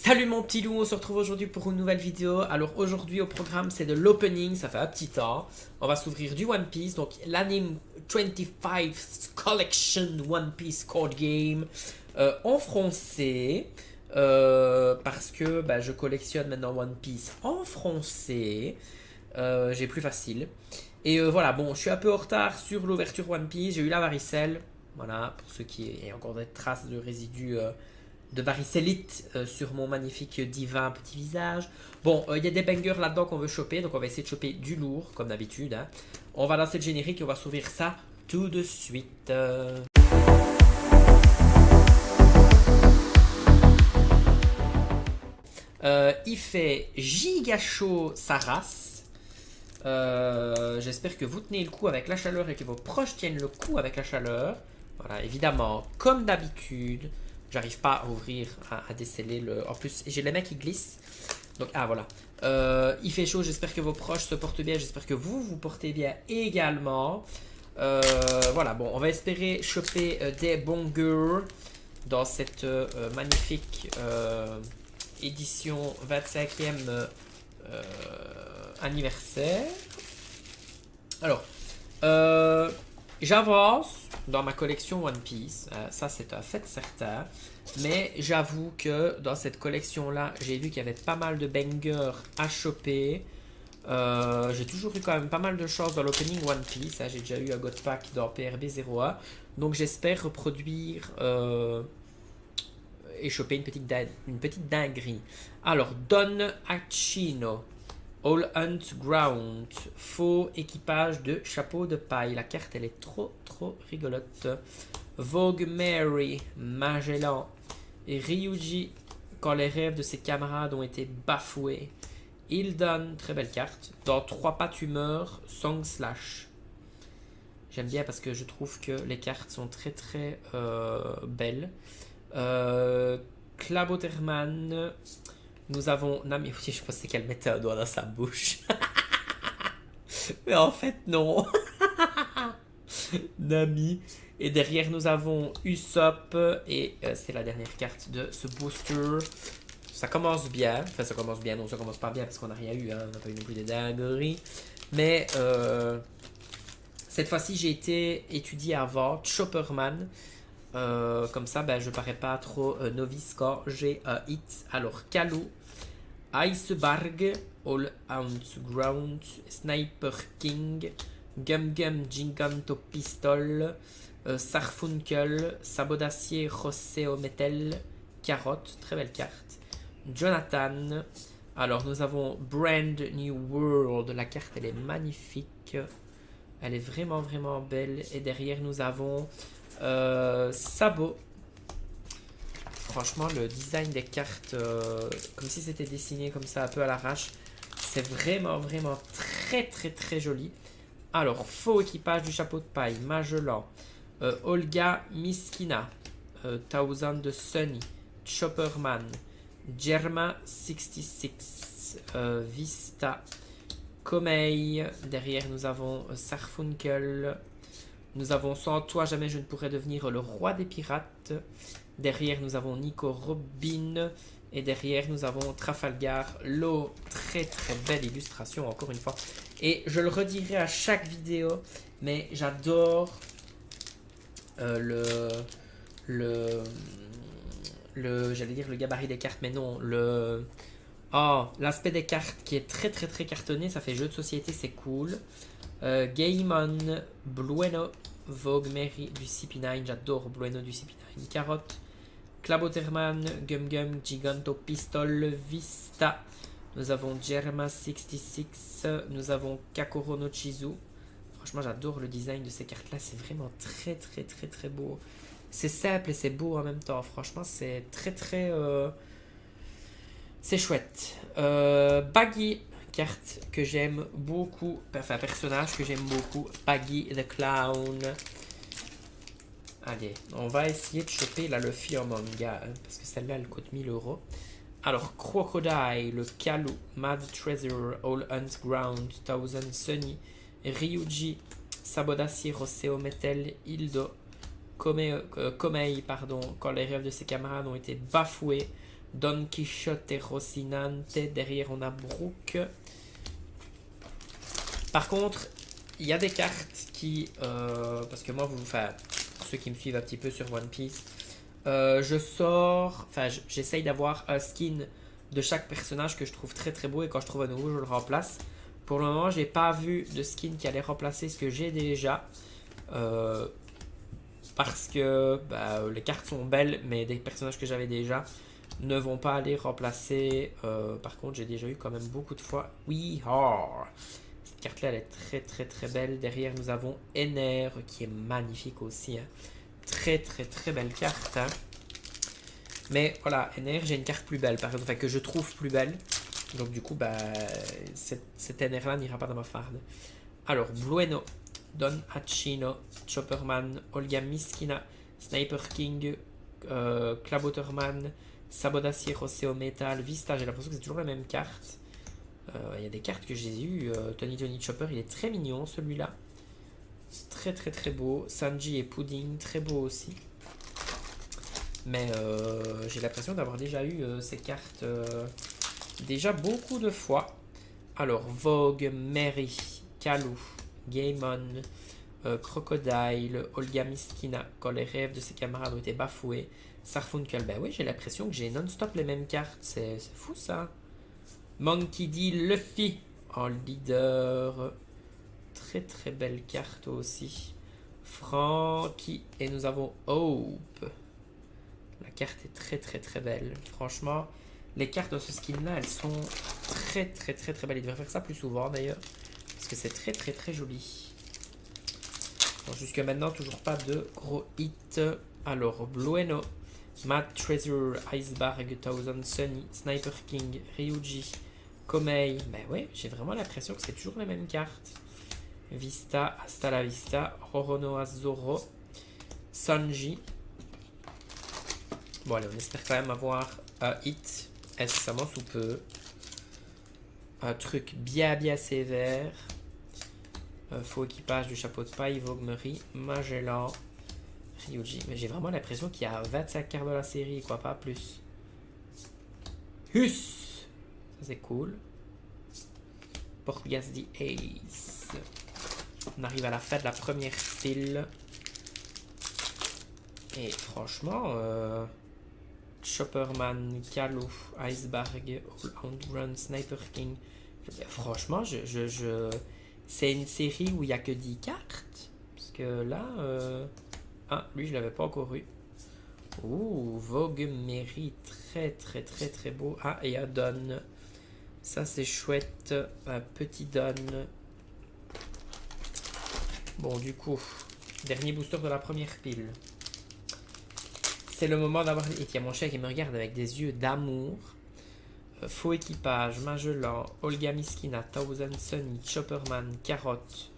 Salut mon petit loup, on se retrouve aujourd'hui pour une nouvelle vidéo. Alors aujourd'hui au programme c'est de l'opening, ça fait un petit temps. On va s'ouvrir du One Piece, donc l'anime 25 Collection One Piece Card Game en français. Parce que je collectionne maintenant One Piece en français. J'ai plus facile. Et voilà, bon, je suis un peu en retard sur l'ouverture One Piece. J'ai eu la varicelle. Voilà, pour ceux qui aient encore des traces de résidus de varicellite sur mon magnifique divin petit visage. Bon, il y a des bangers là-dedans qu'on veut choper, donc on va essayer de choper du lourd, comme d'habitude. Hein. On va lancer le générique et on va s'ouvrir ça tout de suite. Il fait giga chaud sa race. J'espère que vous tenez le coup avec la chaleur et que vos proches tiennent le coup avec la chaleur. Voilà, évidemment, comme d'habitude, j'arrive pas à ouvrir, à déceler le... En plus, j'ai les mains qui glissent. Donc, voilà. Il fait chaud, j'espère que vos proches se portent bien. J'espère que vous vous portez bien également. Voilà, bon, on va espérer choper des bangers dans cette magnifique édition 25e anniversaire. Alors, j'avance dans ma collection One Piece, ça c'est un fait certain, mais j'avoue que dans cette collection là, j'ai vu qu'il y avait pas mal de bangers à choper. J'ai toujours eu quand même pas mal de chance dans l'opening One Piece, j'ai déjà eu un God Pack dans PRB 01, donc j'espère reproduire et choper une petite dinguerie. Alors, Don Achino. All Hunt Ground, faux équipage de chapeau de paille. La carte, elle est trop rigolote. Vogue Mary, Magellan et Ryuji, quand les rêves de ses camarades ont été bafoués. Hildon, très belle carte. Dans 3 pas tu meurs, Song Slash. J'aime bien parce que je trouve que les cartes sont très belles. Klaboterman. Nous avons Nami. Oui, je pensais qu'elle mettait un doigt dans sa bouche. Mais en fait, non. Nami. Et derrière, nous avons Usopp. Et c'est la dernière carte de ce booster. Ça commence bien. Enfin, ça commence bien. Non, ça commence pas bien parce qu'on n'a rien eu. Hein. On n'a pas eu non plus des dingueries. Mais cette fois-ci, j'ai été étudié avant Chopperman. Comme ça, je parais pas trop novice quand j'ai un hit. Alors, Kalou, Iceberg, All Out Ground, Sniper King, Gum Gum Giganto Pistol, Sarfunkel, Sabot d'acier, Rosseo Metal, Carotte, très belle carte. Jonathan. Alors, nous avons Brand New World. La carte, elle est magnifique. Elle est vraiment belle. Et derrière, nous avons Sabot. Franchement, le design des cartes, comme si c'était dessiné comme ça, un peu à l'arrache, c'est vraiment très joli. Alors, faux équipage du chapeau de paille, Magellan, Olga Miskina, Thousand de Sunny, Chopperman, Germa 66, Vista, Komei. Derrière, nous avons Sarfunkel. Nous avons Sans toi, jamais je ne pourrais devenir le roi des pirates. Derrière, nous avons Nico Robin. Et derrière, nous avons Trafalgar Law. Très belle illustration, encore une fois. Et je le redirai à chaque vidéo, mais j'adore j'allais dire le gabarit des cartes, mais non, l'aspect des cartes qui est très cartonné. Ça fait jeu de société, c'est cool. Gaimon, Blueno, Vogue Mary du CP9, j'adore Blueno du CP9, Carotte, Klaboterman, Gum Gum, Giganto Pistol, Vista, nous avons Germa 66, nous avons Kakoro no Chizu. Franchement, j'adore le design de ces cartes là, c'est vraiment très beau. C'est simple et c'est beau en même temps, franchement, c'est c'est chouette. Baggy, carte que j'aime beaucoup, enfin personnage que j'aime beaucoup, Baggy the Clown. Allez, on va essayer de choper la Luffy en manga, hein, parce que celle-là elle coûte 1000 euros. Alors, Crocodile, le Kalou, Mad Treasure, All Hunt Ground, Thousand Sunny, Ryuji, Sabot d'acier, Rosseo Metal, Hildo, Komei, quand les rêves de ses camarades ont été bafoués, Don Quichotte et Rocinante. Derrière, on a Brooke. Par contre, il y a des cartes qui... parce que moi, enfin, pour ceux qui me suivent un petit peu sur One Piece, j'essaye d'avoir un skin de chaque personnage que je trouve très très beau et quand je trouve un nouveau, je le remplace. Pour le moment, j'ai pas vu de skin qui allait remplacer ce que j'ai déjà. Parce que les cartes sont belles, mais des personnages que j'avais déjà ne vont pas aller remplacer. Par contre, j'ai déjà eu quand même beaucoup de fois. Oui, cette carte-là, elle est très très très belle. Derrière, nous avons Ener, qui est magnifique aussi. Hein. Très très très belle carte. Hein. Mais voilà, Ener, j'ai une carte plus belle, par exemple, enfin, que je trouve plus belle. Donc du coup, cette Ener-là n'ira pas dans ma farde. Alors, Blueno, Don Hachino, Chopperman, Olga Miskina, Sniper King, Klaboterman, Sabodacier, Roseo Metal, Vista. J'ai l'impression que c'est toujours la même carte. Il y a des cartes que j'ai eues. Tony Chopper, il est très mignon celui-là. Très très très beau. Sanji et Pudding, très beau aussi. Mais j'ai l'impression d'avoir déjà eu ces cartes déjà beaucoup de fois. Alors, Vogue, Mary, Kalou, Gaemon, Crocodile, Olga Miskina, quand les rêves de ses camarades ont été bafoués, Sarfunkel, ben oui, j'ai l'impression que j'ai non-stop les mêmes cartes, c'est fou ça. Monkey D. Luffy en leader, très très belle carte aussi. Frankie, et nous avons Hope. La carte est très très très belle, franchement. Les cartes dans ce skin là, elles sont très très très très belles. Il devrait faire ça plus souvent d'ailleurs. Parce que c'est très très très joli. Bon, jusque maintenant, toujours pas de gros hits. Alors, Blueno, Mad Treasure, Iceberg, Thousand Sunny, Sniper King, Ryuji, Komei. Ben ouais, j'ai vraiment l'impression que c'est toujours les mêmes cartes. Vista, Hasta la Vista, Roronoa Zoro, Sanji. Bon allez, on espère quand même avoir un hit. Incessamment sous peu. Un truc bien bien sévère. Faux équipage du chapeau de paille, Vogue-Marie, Magellan, Ryuji. Mais j'ai vraiment l'impression qu'il y a 25 cartes de la série, quoi, pas plus. Hus! Ça c'est cool. Portugas the Ace. On arrive à la fin de la première file. Et franchement, Chopperman, Kalou, Iceberg, All Run, Sniper King. Franchement, c'est une série où il n'y a que 10 cartes. Parce que là... Ah, lui, je l'avais pas encore eu. Ouh, Vogue Mary, très très très très beau. Ah, et un Don. Ça, c'est chouette. Un petit Don. Bon, du coup, dernier booster de la première pile. C'est le moment d'avoir... Et il y a mon chien qui me regarde avec des yeux d'amour. Faux équipage, Magellan, Olga Miskina, Thousand Sunny, Chopperman, Carotte,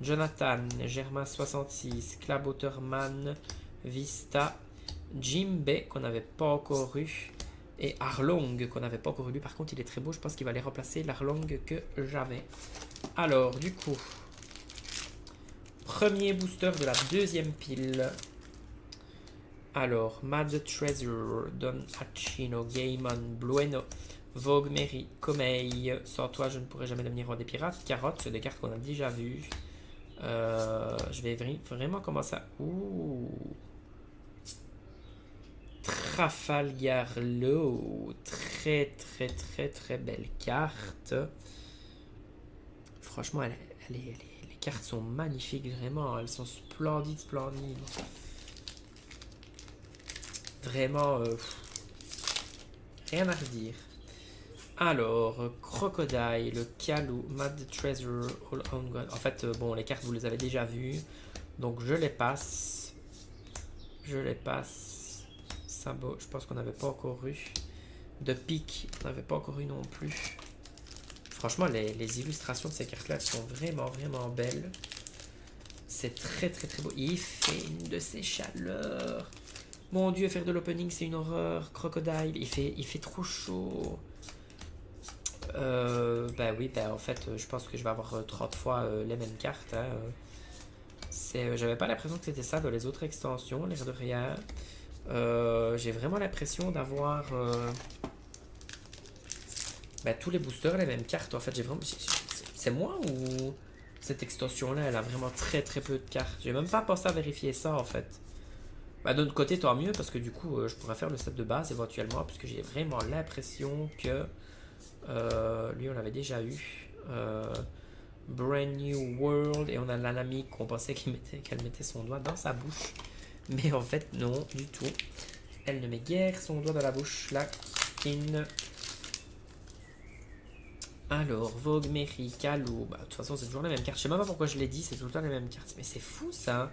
Jonathan, Germain 66, Klaboterman, Vista, Jimbe qu'on n'avait pas encore eu et Arlong qu'on n'avait pas encore eu. Par contre, il est très beau. Je pense qu'il va aller remplacer l'Arlong que j'avais. Alors, du coup, premier booster de la deuxième pile. Alors, Mad Treasure, Don Hachino, Gaemon, Blueno, Vogue Mary, Komei. Sans toi, je ne pourrais jamais devenir roi des pirates. Carotte, c'est des cartes qu'on a déjà vues. Je vais vraiment commencer à... Ouh. Trafalgar Law. Très, très, très, très belle carte. Franchement, les cartes sont magnifiques, vraiment. Elles sont splendides, splendides. Vraiment, rien à redire. Alors, Crocodile, Kalou, Mad Treasure, All On God. En fait, bon, les cartes, vous les avez déjà vues. Donc, je les passe. Je les passe. Sabot, je pense qu'on n'avait pas encore eu. De Pique, on n'avait pas encore eu non plus. Franchement, les illustrations de ces cartes-là sont vraiment, vraiment belles. C'est très, très, très beau. Il fait une de ces chaleurs. Mon Dieu, faire de l'opening, c'est une horreur. Crocodile, il fait trop chaud. Bah oui, bah en fait, je pense que je vais avoir 30 fois les mêmes cartes. Hein. J'avais pas l'impression que c'était ça dans les autres extensions, l'air de rien. J'ai vraiment l'impression d'avoir tous les boosters, les mêmes cartes. En fait, j'ai vraiment. C'est moi ou cette extension-là, elle a vraiment très très peu de cartes. J'ai même pas pensé à vérifier ça en fait. D'un autre côté, tant mieux parce que du coup, je pourrais faire le set de base éventuellement, puisque j'ai vraiment l'impression que lui, on l'avait déjà eu. Brand New World, et on a l'anami qu'on pensait qu'elle mettait son doigt dans sa bouche. Mais en fait, non, du tout. Elle ne met guère son doigt dans la bouche. La skin. Alors, Vogue, Mary, Kalou. De toute façon, c'est toujours les mêmes cartes. Je sais même pas pourquoi je l'ai dit, c'est tout le temps les mêmes cartes. Mais c'est fou ça.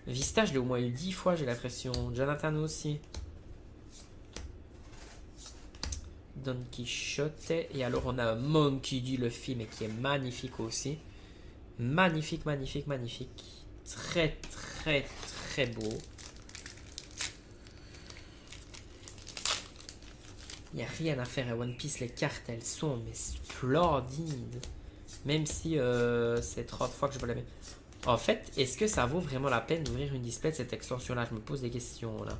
Vista, je l'ai au moins eu 10 fois, j'ai l'impression. Jonathan aussi. Don Quichotte. Et alors, on a un Monkey D, le film, et qui est magnifique aussi. Magnifique, magnifique, magnifique. Très, très, très beau. Il n'y a rien à faire à One Piece. Les cartes, elles sont mais splendides. Même si c'est 30 fois que je vois la même. En fait, est-ce que ça vaut vraiment la peine d'ouvrir une display de cette extension-là? Je me pose des questions là.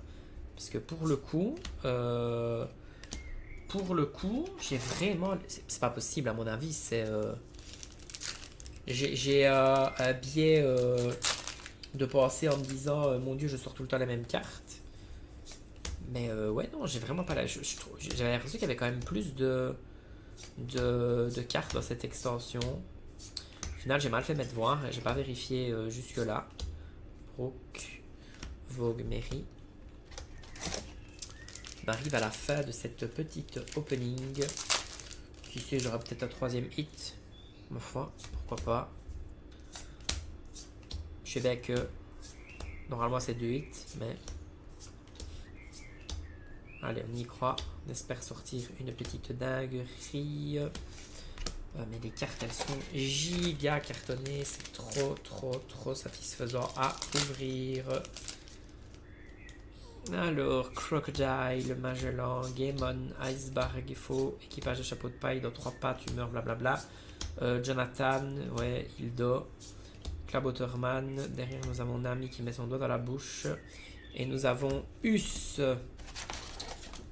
Parce que pour le coup, j'ai vraiment. C'est pas possible à mon avis. C'est. J'ai un biais de penser en me disant mon Dieu, je sors tout le temps la même carte. Mais ouais, non, j'ai vraiment pas la. J'avais l'impression qu'il y avait quand même plus de cartes dans cette extension. Au final, j'ai mal fait mettre voir, j'ai pas vérifié jusque-là. Brooke, Vogue, Mary. On arrive à la fin de cette petite opening. Qui sait, j'aurai peut-être un troisième hit. Ma foi, pourquoi pas. Je sais bien que normalement c'est 2 hits, mais. Allez, on y croit. On espère sortir une petite dinguerie. Mais les cartes, elles sont giga cartonnées. C'est trop, trop, trop satisfaisant à ouvrir. Alors, Crocodile, Magellan, Gaemon, Iceberg, il faut équipage de chapeau de paille dans 3 pattes, humeur, blablabla. Jonathan, ouais, Hildo. Clabotterman. Derrière, nous avons Nami qui met son doigt dans la bouche. Et nous avons Us.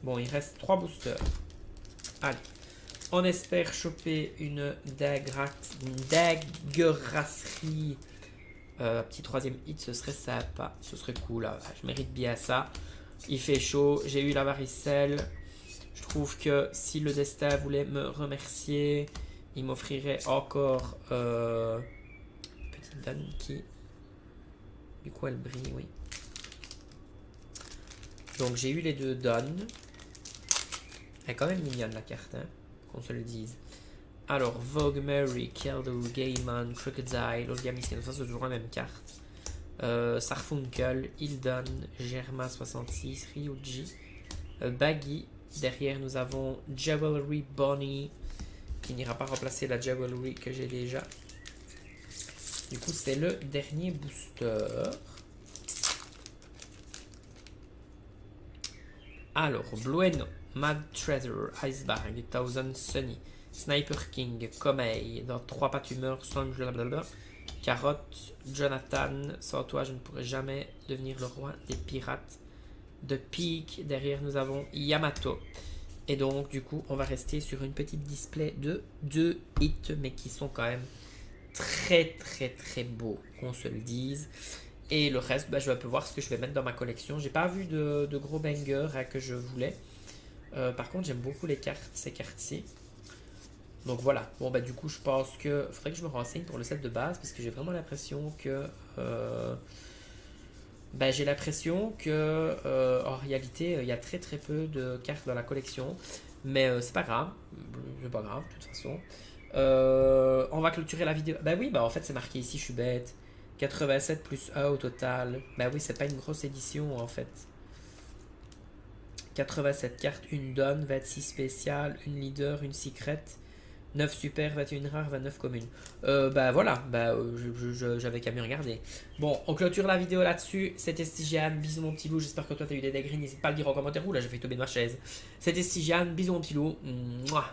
Bon, il reste 3 boosters. Allez. On espère choper une daguerasserie. Petit troisième hit, ce serait sympa. Ce serait cool. Là. Je mérite bien ça. Il fait chaud. J'ai eu la varicelle. Je trouve que si le destin voulait me remercier, il m'offrirait encore petite donne qui. Du coup, elle brille, oui. Donc, j'ai eu les 2 donnes. Elle est quand même mignonne la carte, hein, qu'on se le dise. Alors, Vogue, Mary, Keldo, Gaemon, Crocodile, Olgamiskin, ça c'est toujours la même carte. Sarfunkel, Hildon, Germa 66, Ryuji, Baggy. Derrière, nous avons Jewelry Bonnie, qui n'ira pas remplacer la Jewelry que j'ai déjà. Du coup, c'est le dernier booster. Alors, Blueno, Mad Treasure, Iceberg, Thousand Sunny, Sniper King, Komei, dans 3 pattes humeur, Songe, blablabla. Carotte, Jonathan, sans toi je ne pourrais jamais devenir le roi des pirates. De Peak, derrière nous avons Yamato. Et donc du coup on va rester sur une petite display de 2 hits, mais qui sont quand même très très très beaux, qu'on se le dise. Et le reste, je vais un peu voir ce que je vais mettre dans ma collection. J'ai pas vu de gros bangers que je voulais. Par contre j'aime beaucoup les cartes, ces cartes-ci. Donc voilà, bon du coup je pense que faudrait que je me renseigne pour le set de base, parce que j'ai vraiment l'impression que en réalité il y a très très peu de cartes dans la collection, mais c'est pas grave, de toute façon. On va clôturer la vidéo. Oui, en fait c'est marqué ici, je suis bête. 87 plus 1 au total. Oui, c'est pas une grosse édition en fait. 87 cartes, une donne, 26 spéciales, une leader, une secret. 9 super, 21 rares, 29 communes. Voilà, j'avais qu'à mieux regarder. Bon, on clôture la vidéo là-dessus. C'était Stygiane, bisous mon petit loup. J'espère que toi t'as eu des dingueries. N'hésite pas à le dire en commentaire. Ouh là, j'ai fait tomber de ma chaise. C'était Stygiane, bisous mon petit loup. Mouah.